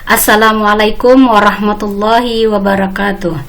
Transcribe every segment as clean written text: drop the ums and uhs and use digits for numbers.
Assalamualaikum warahmatullahi wabarakatuh.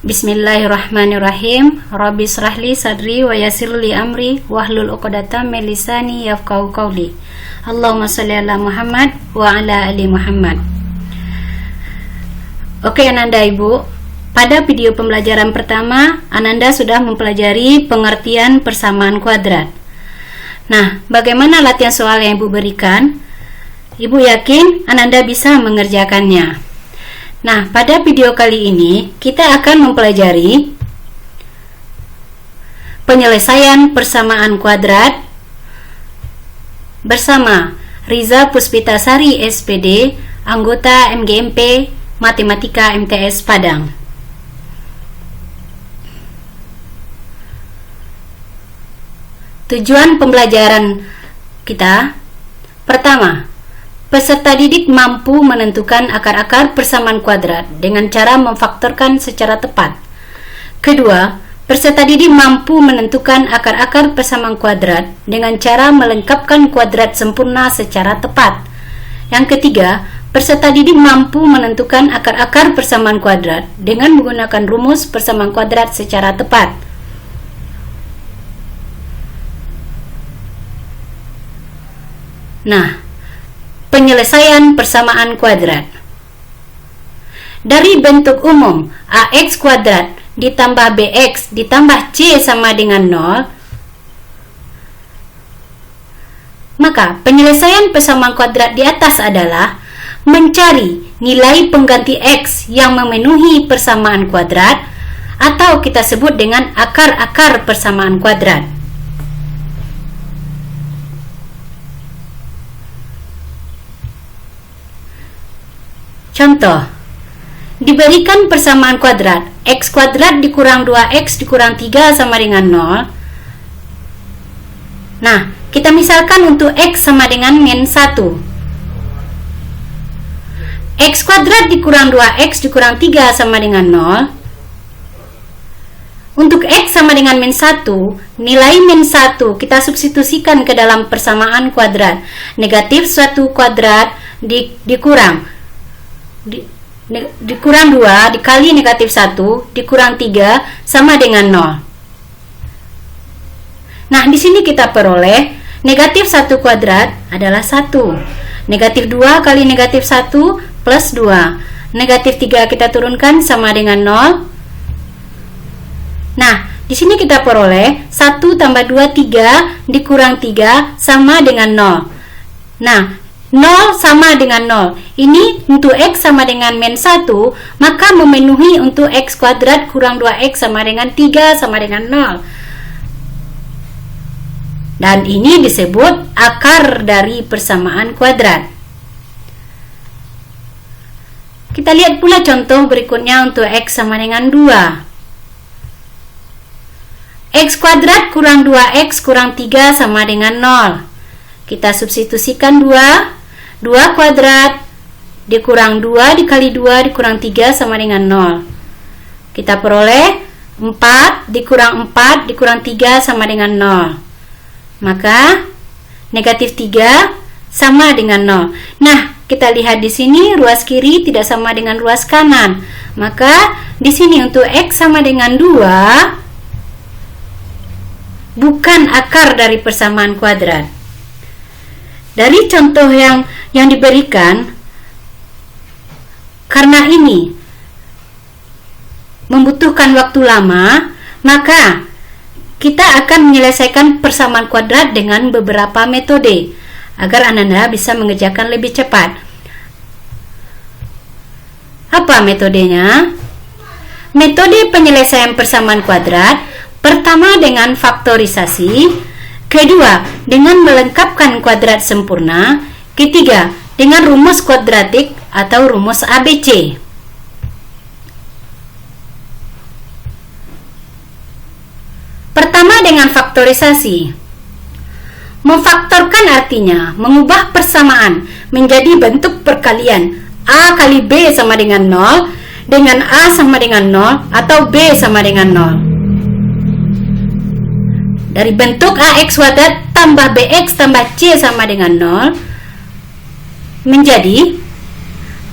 Bismillahirrahmanirrahim. Rabbi shrahli sadri wa yassirli amri wahlul 'uqdatam min lisani yafqahu qawli. Allahumma shalli ala Muhammad wa ala ali Muhammad. Oke Ananda Ibu, pada video pembelajaran pertama Ananda sudah mempelajari pengertian persamaan kuadrat. Nah, bagaimana latihan soal yang Ibu berikan? Ibu yakin Ananda bisa mengerjakannya. Nah, pada video kali ini kita akan mempelajari penyelesaian persamaan kuadrat bersama Riza Puspitasari SPD, anggota MGMP Matematika MTS Padang. Tujuan pembelajaran kita: pertama, peserta didik mampu menentukan akar-akar persamaan kuadrat dengan cara memfaktorkan secara tepat. Kedua, peserta didik mampu menentukan akar-akar persamaan kuadrat dengan cara melengkapkan kuadrat sempurna secara tepat. Yang ketiga, peserta didik mampu menentukan akar-akar persamaan kuadrat dengan menggunakan rumus persamaan kuadrat secara tepat. Nah, penyelesaian persamaan kuadrat. Dari bentuk umum AX kuadrat ditambah BX ditambah C sama dengan 0, maka penyelesaian persamaan kuadrat di atas adalah mencari nilai pengganti X yang memenuhi persamaan kuadrat, atau kita sebut dengan akar-akar persamaan kuadrat. Contoh, diberikan persamaan kuadrat X kuadrat dikurang 2X dikurang 3 sama dengan 0. Nah, kita misalkan untuk X sama dengan min 1. X kuadrat dikurang 2X dikurang 3 sama dengan 0. Untuk X sama dengan min 1, nilai min 1 kita substitusikan ke dalam persamaan kuadrat. Negatif suatu kuadrat dikurang 2 dikali negatif 1 dikurang 3 sama dengan 0. Nah, di sini kita peroleh negatif 1 kuadrat adalah 1. Negatif 2 kali negatif 1 plus 2. Negatif 3 kita turunkan sama dengan 0. Nah, di sini kita peroleh 1 tambah 2, 3 dikurang 3 sama dengan 0. Nah, 0 sama dengan 0. Ini untuk X sama dengan min 1, maka memenuhi untuk X kuadrat kurang 2X sama dengan 3 sama dengan 0. Dan ini disebut akar dari persamaan kuadrat. Kita lihat pula contoh berikutnya untuk X sama dengan 2. X kuadrat kurang 2X kurang 3 sama dengan 0. Kita substitusikan 2 kuadrat dikurang 2 dikali 2 dikurang 3 sama dengan 0. Kita peroleh 4 dikurang 4 dikurang 3 sama dengan 0. Maka negatif 3 sama dengan 0. Nah, kita lihat di sini ruas kiri tidak sama dengan ruas kanan. Maka di sini untuk X sama dengan 2 bukan akar dari persamaan kuadrat. Dari contoh yang diberikan, karena ini membutuhkan waktu lama, maka kita akan menyelesaikan persamaan kuadrat dengan beberapa metode agar Ananda bisa mengerjakan lebih cepat. Apa metodenya? Metode penyelesaian persamaan kuadrat pertama dengan faktorisasi, kedua dengan melengkapkan kuadrat sempurna, ketiga dengan rumus kuadratik atau rumus ABC. Pertama dengan faktorisasi. Memfaktorkan artinya mengubah persamaan menjadi bentuk perkalian A kali B sama dengan 0 dengan A sama dengan 0 atau B sama dengan 0. Dari bentuk AX kuadrat tambah BX tambah C sama dengan 0, menjadi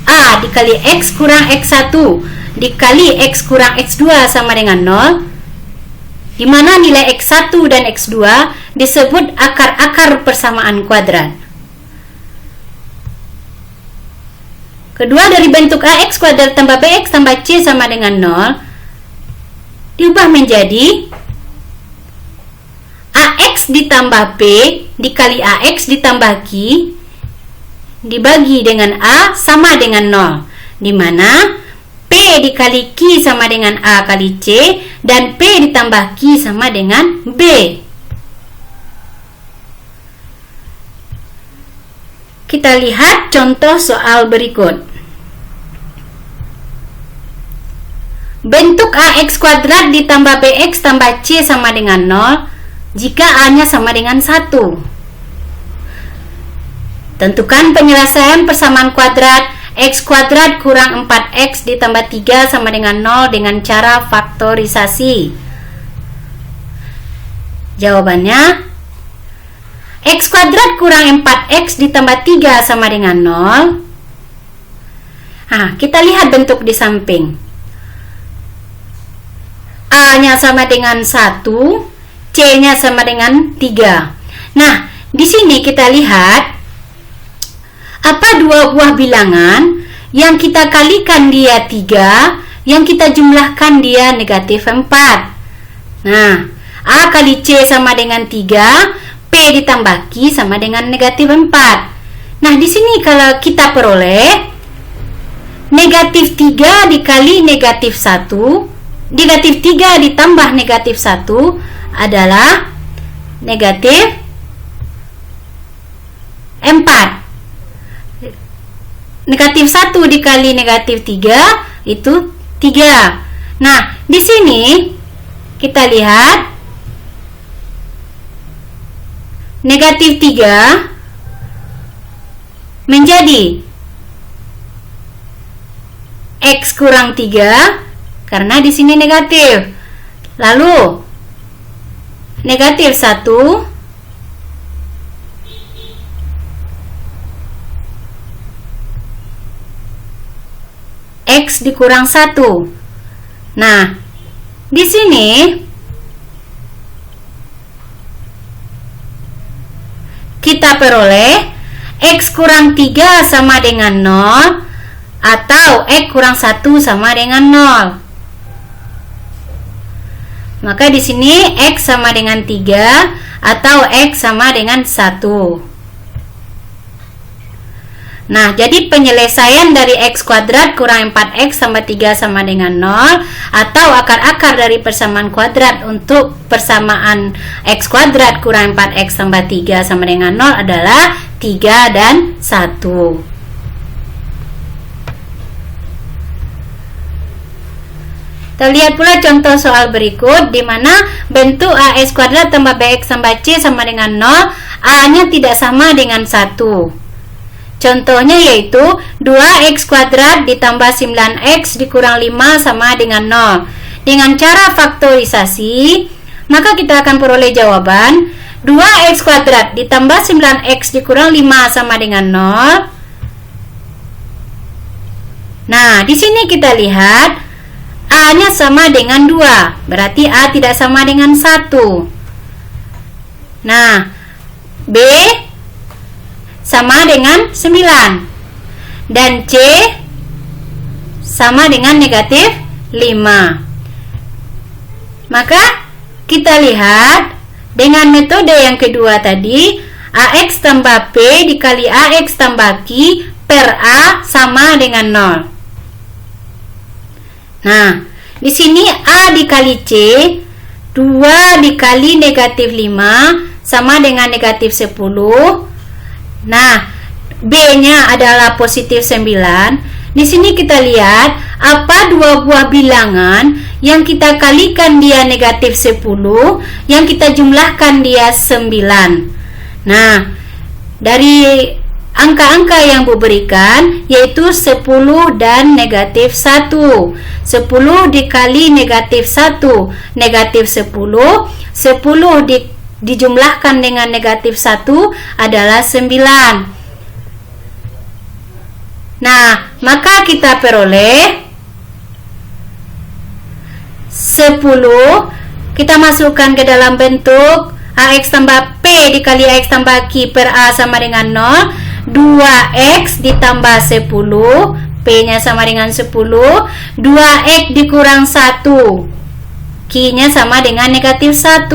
A dikali X kurang X1 dikali X kurang X2 sama dengan 0, di mana nilai X1 dan X2 disebut akar-akar persamaan kuadrat. Kedua, dari bentuk AX kuadrat tambah BX tambah C sama dengan 0 diubah menjadi AX ditambah B dikali AX ditambah Q dibagi dengan A sama dengan 0, di mana P dikali Q sama dengan A kali C dan P ditambah Q sama dengan B. Kita lihat contoh soal berikut. Bentuk AX kuadrat ditambah BX tambah C sama dengan 0 jika A-nya sama dengan 1. Tentukan penyelesaian persamaan kuadrat X kuadrat kurang 4X ditambah 3 sama dengan 0 dengan cara faktorisasi. Jawabannya, X kuadrat kurang 4X ditambah 3 sama dengan 0. Nah, kita lihat bentuk di samping. A-nya sama dengan 1, C-nya sama dengan 3. Nah, di sini kita lihat apa dua buah bilangan yang kita kalikan dia 3, yang kita jumlahkan dia negatif 4. Nah, A kali C sama dengan 3, P ditambah Q sama dengan negatif 4. Nah, di sini kalau kita peroleh negatif 3 dikali negatif 1, negatif 3 ditambah negatif 1 adalah negatif 4. Negatif 1 dikali negatif 3 itu 3. Nah, di sini kita lihat negatif 3 menjadi X kurang 3 karena di sini negatif. Lalu negatif 1 X dikurang 1. Nah, di sini kita peroleh X kurang 3 sama dengan 0 atau X kurang 1 sama dengan 0. Maka di sini X sama dengan 3 atau X sama dengan 1. Nah, jadi penyelesaian dari X kuadrat kurang 4X tambah 3 sama dengan 0 atau akar-akar dari persamaan kuadrat untuk persamaan X kuadrat kurang 4X tambah 3 sama dengan 0 adalah 3 dan 1. Kita lihat pula contoh soal berikut di mana bentuk AX kuadrat tambah BX tambah C sama dengan 0, A-nya tidak sama dengan 1. Contohnya yaitu 2x kuadrat ditambah 9x dikurang 5 sama dengan 0. Dengan cara faktorisasi, maka kita akan peroleh jawaban 2x kuadrat ditambah 9x dikurang 5 sama dengan 0. Nah, di sini kita lihat A-nya sama dengan 2, berarti A tidak sama dengan 1. Nah, B sama dengan 9 dan C sama dengan negatif 5. Maka kita lihat dengan metode yang kedua tadi, AX tambah P dikali AX tambah Q per A sama dengan 0. Nah, di sini A dikali C, 2 dikali negatif 5 sama dengan negatif 10. Nah, B-nya adalah positif 9. Di sini kita lihat apa dua buah bilangan yang kita kalikan dia negatif 10, yang kita jumlahkan dia 9. Nah, dari angka-angka yang diberikan yaitu 10 dan negatif 1. 10 dikali negatif 1, negatif 10. 10 dijumlahkan dengan negatif 1 adalah 9. Nah, maka kita peroleh 10. Kita masukkan ke dalam bentuk AX tambah P dikali AX tambah Q per A sama dengan 0. 2X ditambah 10, P-nya sama dengan 10. 2X dikurang 1, Q-nya sama dengan negatif 1.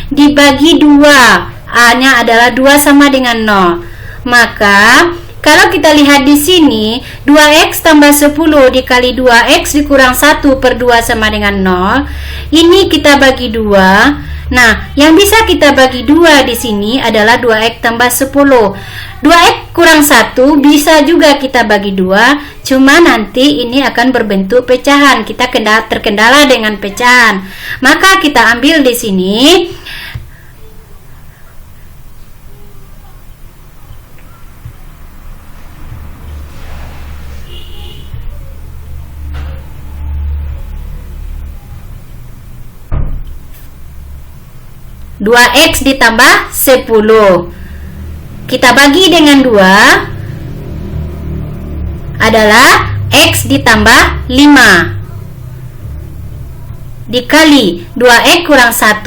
Dibagi 2, A-nya adalah 2 sama dengan 0. Maka kalau kita lihat di sini, 2x tambah 10 dikali 2x dikurang 1 per 2 sama dengan 0. Ini kita bagi 2. Nah, yang bisa kita bagi 2 di sini adalah 2x tambah 10. 2x kurang 1 bisa juga kita bagi 2, cuma nanti ini akan berbentuk pecahan. Kita terkendala dengan pecahan. Maka kita ambil di sini 2x ditambah 10. Kita bagi dengan 2 adalah x ditambah 5 dikali 2x kurang 1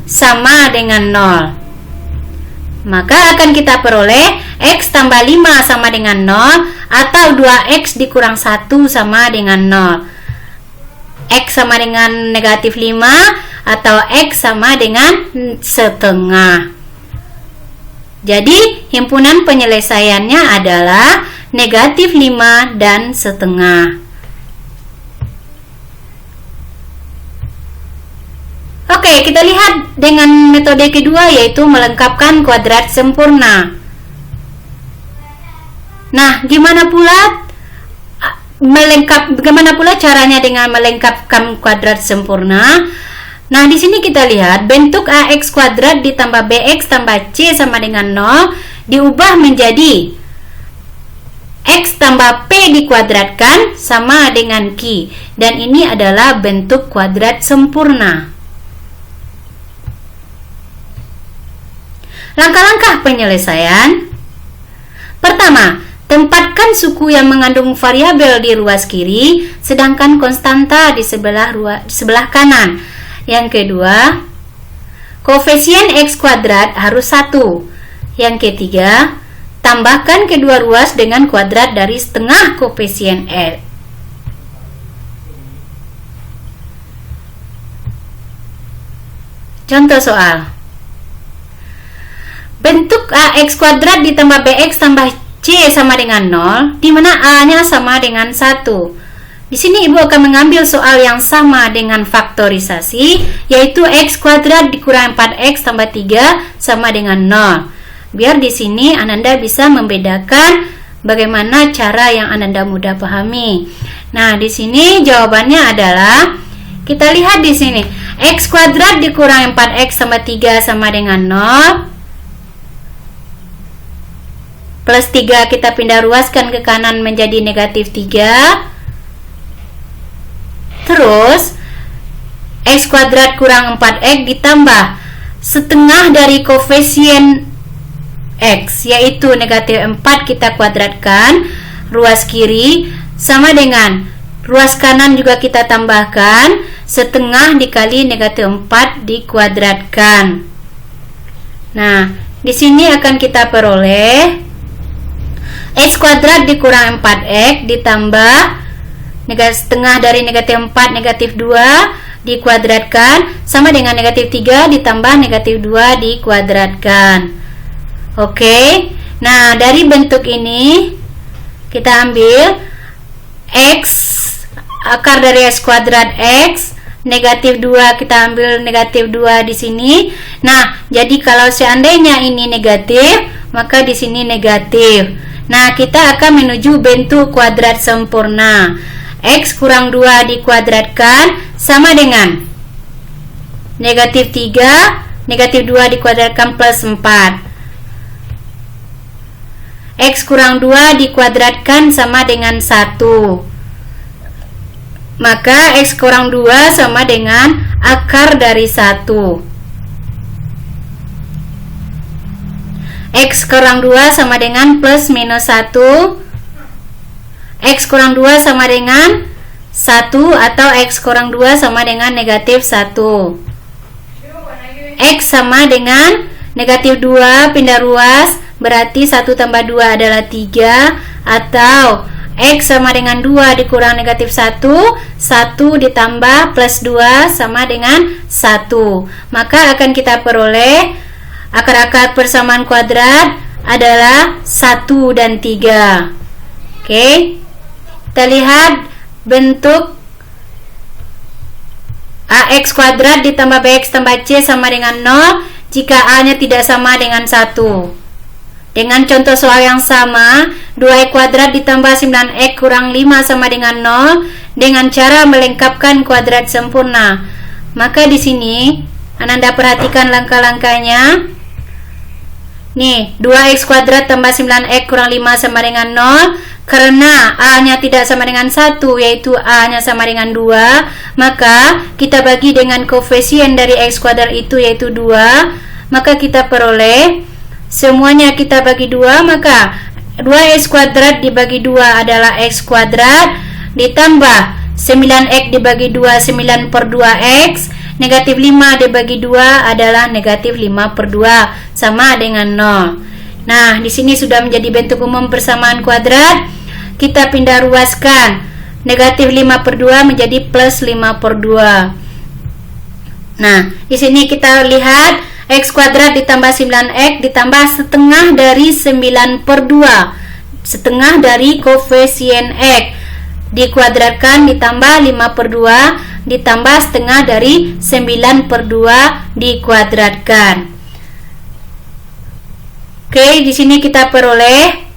sama dengan 0. Maka akan kita peroleh x tambah 5 sama dengan 0 atau 2x dikurang 1 sama dengan 0. X sama dengan negatif 5 atau X sama dengan setengah. Jadi himpunan penyelesaiannya adalah negatif 5 dan setengah. Oke, kita lihat dengan metode kedua, yaitu melengkapkan kuadrat sempurna. Nah, bagaimana pula caranya dengan melengkapkan kuadrat sempurna? Nah, di sini kita lihat bentuk AX kuadrat ditambah BX tambah C sama dengan 0 diubah menjadi X tambah P dikuadratkan sama dengan Q, dan ini adalah bentuk kuadrat sempurna. Langkah-langkah penyelesaian. Pertama, tempatkan suku yang mengandung variabel di ruas kiri, sedangkan konstanta di sebelah kanan. Yang kedua, koefisien X kuadrat harus 1. Yang ketiga, tambahkan kedua ruas dengan kuadrat dari setengah koefisien X. Contoh soal. Bentuk AX kuadrat ditambah BX tambah C sama dengan 0, di mana A-nya sama dengan 1. Di sini Ibu akan mengambil soal yang sama dengan faktorisasi, yaitu X kuadrat dikurang 4X tambah 3 sama dengan 0. Biar di sini Ananda bisa membedakan bagaimana cara yang Ananda mudah pahami. Nah, di sini jawabannya adalah, kita lihat di sini, X kuadrat dikurang 4X tambah 3 sama dengan 0. Plus 3 kita pindah ruaskan ke kanan menjadi negatif 3. Terus X kuadrat kurang 4X ditambah setengah dari koefisien X, yaitu negatif 4, kita kuadratkan. Ruas kiri sama dengan ruas kanan juga kita tambahkan, setengah dikali negatif 4 dikuadratkan. Nah, di sini akan kita peroleh X kuadrat dikurang 4X ditambah setengah dari negatif 4 negatif 2 dikuadratkan sama dengan negatif 3 ditambah negatif 2 dikuadratkan. Oke. Nah, dari bentuk ini kita ambil X, akar dari X kuadrat X, negatif 2 kita ambil negatif 2 di sini. Nah, jadi kalau seandainya ini negatif, maka di sini negatif. Nah, kita akan menuju bentuk kuadrat sempurna. X kurang 2 dikuadratkan sama dengan negatif 3, negatif 2 dikuadratkan plus 4. X kurang 2 dikuadratkan sama dengan 1. Maka X kurang 2 sama dengan akar dari 1. X kurang 2 sama dengan plus minus 1. X kurang 2 sama dengan 1 atau X kurang 2 sama dengan negatif 1. X sama dengan negatif 2 pindah ruas, berarti 1 tambah 2 adalah 3, atau X sama dengan 2 dikurang negatif 1, 1 ditambah plus 2 sama dengan 1. Maka akan kita peroleh akar-akar persamaan kuadrat adalah 1 dan 3. Oke, kita lihat bentuk AX kuadrat ditambah BX tambah C sama dengan 0 jika A-nya tidak sama dengan 1. Dengan contoh soal yang sama, 2x kuadrat ditambah 9x kurang 5 sama dengan 0 dengan cara melengkapkan kuadrat sempurna. Maka di sini Ananda perhatikan langkah-langkahnya. Nih, 2x kuadrat tambah 9x kurang 5 sama dengan 0. Karena A-nya tidak sama dengan 1, yaitu A-nya sama dengan 2, maka kita bagi dengan koefisien dari X kuadrat itu, yaitu 2. Maka kita peroleh, semuanya kita bagi 2, maka 2x kuadrat dibagi 2 adalah X kuadrat, ditambah 9x dibagi 2, 9 per 2x, negatif 5 dibagi 2 adalah negatif 5 per 2, sama dengan 0. Nah, di sini sudah menjadi bentuk umum persamaan kuadrat. Kita pindah ruaskan, negatif 5 per 2 menjadi plus 5 per 2. Nah, di sini kita lihat X kuadrat ditambah 9x ditambah setengah dari 9 per 2, setengah dari koefisien X, dikuadratkan ditambah 5 per 2 ditambah setengah dari 9 per 2 dikuadratkan. Oke, di sini kita peroleh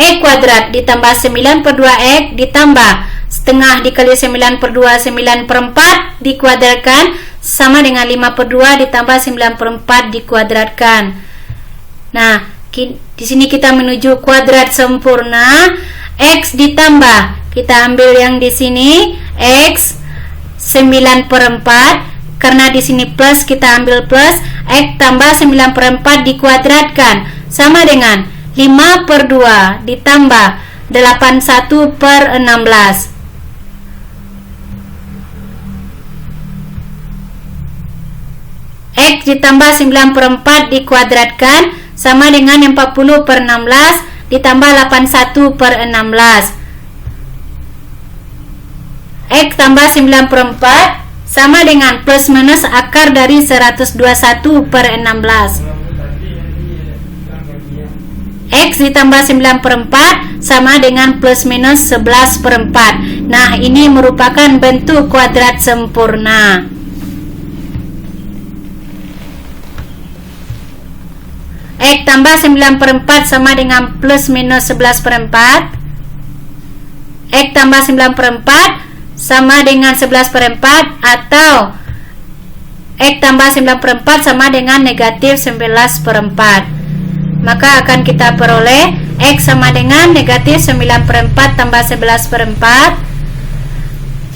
X kuadrat ditambah 9 per 2x ditambah setengah dikali 9 per 2, 9 per 4 dikuadratkan sama dengan 5 per 2 ditambah 9 per 4 dikuadratkan. Nah, di sini kita menuju kuadrat sempurna. X ditambah, kita ambil yang di sini X 9 per 4, karena di sini plus kita ambil plus, X tambah 9 per 4 dikuadratkan sama dengan 5 per 2 ditambah 81 per 16. X ditambah 9 per 4 dikuadratkan sama dengan 40 per 16 ditambah 81 per 16. X tambah 9 per 4 sama dengan plus minus akar dari 121 per 16. X ditambah 9 per 4 sama dengan plus minus 11 per 4. Nah, ini merupakan bentuk kuadrat sempurna. X tambah 9 per 4 sama dengan plus minus 11 per 4. X tambah 9 per 4 sama dengan 11 per 4, atau X tambah 9 per 4 sama dengan negatif 11 per 4. Maka akan kita peroleh X sama dengan negatif 9 per 4 tambah 11 per 4.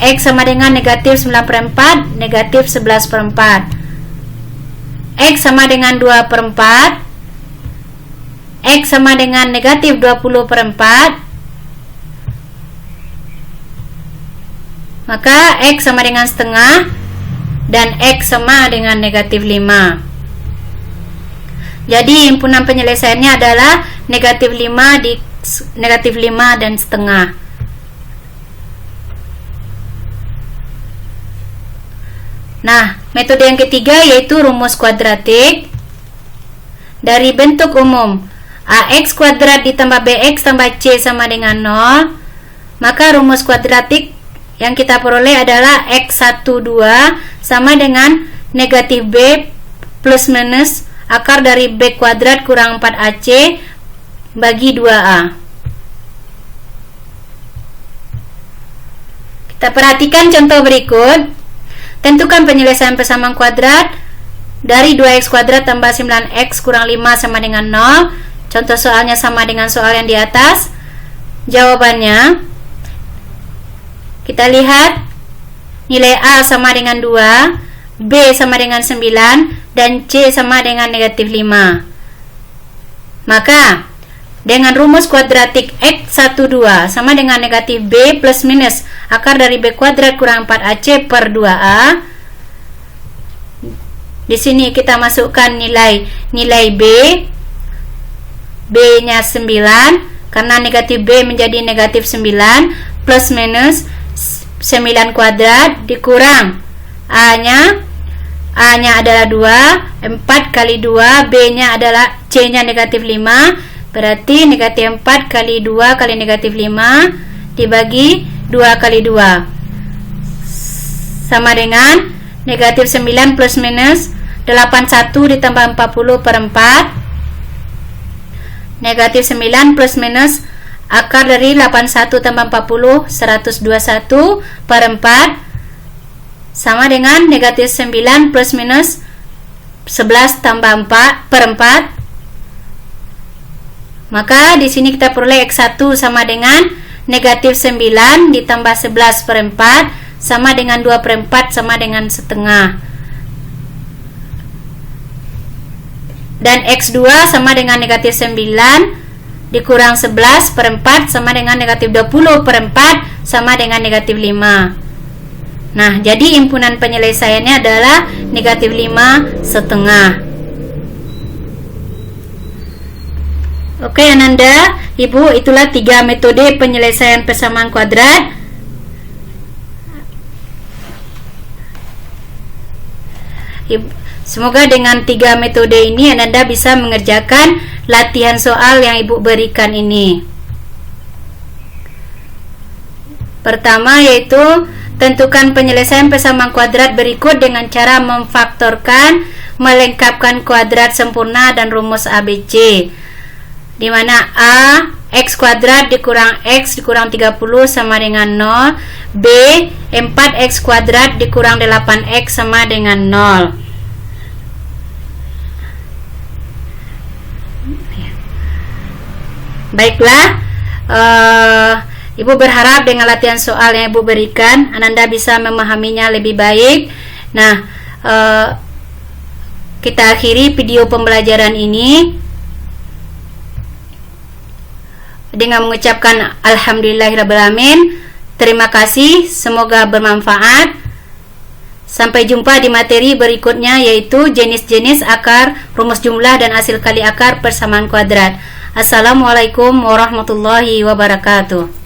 X sama dengan negatif 9 per 4, negatif 11 per 4. X sama dengan 2 per 4. X sama dengan negatif 20 per 4. Maka X sama dengan setengah dan X sama dengan negatif 5. Jadi himpunan penyelesaiannya adalah negatif 5 di negatif 5 dan setengah. Nah, metode yang ketiga yaitu rumus kuadratik. Dari bentuk umum AX kuadrat ditambah BX tambah C sama dengan 0, maka rumus kuadratik yang kita peroleh adalah X12 sama dengan negatif B plus minus akar dari B kuadrat kurang 4AC bagi 2A. Kita perhatikan contoh berikut. Tentukan penyelesaian persamaan kuadrat dari 2x kuadrat tambah 9x kurang 5 sama dengan 0. Contoh soalnya sama dengan soal yang di atas. Jawabannya, kita lihat nilai A sama dengan 2, B sama dengan 9, dan C sama dengan negatif 5. Maka dengan rumus kuadratik X12 sama dengan negatif B plus minus akar dari B kuadrat kurang 4AC per 2A. Di sini kita masukkan nilai B. B-nya 9 karena negatif B menjadi negatif 9 plus minus 9 kuadrat dikurang A-nya adalah 2, 4 kali 2, B-nya adalah C-nya negatif 5, berarti negatif 4 kali 2 kali negatif 5 dibagi 2 kali 2 sama dengan negatif 9 plus minus 81 ditambah 40 per 4. Negatif 9 plus minus akar dari 81 tambah 40 121 per 4 sama dengan negatif 9 plus minus 11 tambah 4 per 4. Maka di sini kita peroleh X1 sama dengan negatif 9 ditambah 11 per 4 sama dengan 2 per 4 sama dengan setengah. Dan X2 sama dengan negatif 9 dikurang 11 per 4 sama dengan negatif 20 per 4 sama dengan negatif 5. Nah, jadi himpunan penyelesaiannya adalah negatif 5 setengah. Oke Ananda, Ibu, itulah 3 metode penyelesaian persamaan kuadrat. Semoga dengan 3 metode ini Ananda bisa mengerjakan latihan soal yang Ibu berikan ini. Pertama yaitu tentukan penyelesaian persamaan kuadrat berikut dengan cara memfaktorkan, melengkapkan kuadrat sempurna dan rumus ABC. Di mana A X kuadrat dikurang X dikurang 30 sama dengan 0, B 4X kuadrat dikurang 8X sama dengan 0. Baiklah, Ibu berharap dengan latihan soal yang Ibu berikan Ananda bisa memahaminya lebih baik. Nah, kita akhiri video pembelajaran ini dengan mengucapkan alhamdulillahirrabbilalamin. Terima kasih, semoga bermanfaat. Sampai jumpa di materi berikutnya yaitu jenis-jenis akar, rumus jumlah dan hasil kali akar persamaan kuadrat. Assalamualaikum warahmatullahi wabarakatuh.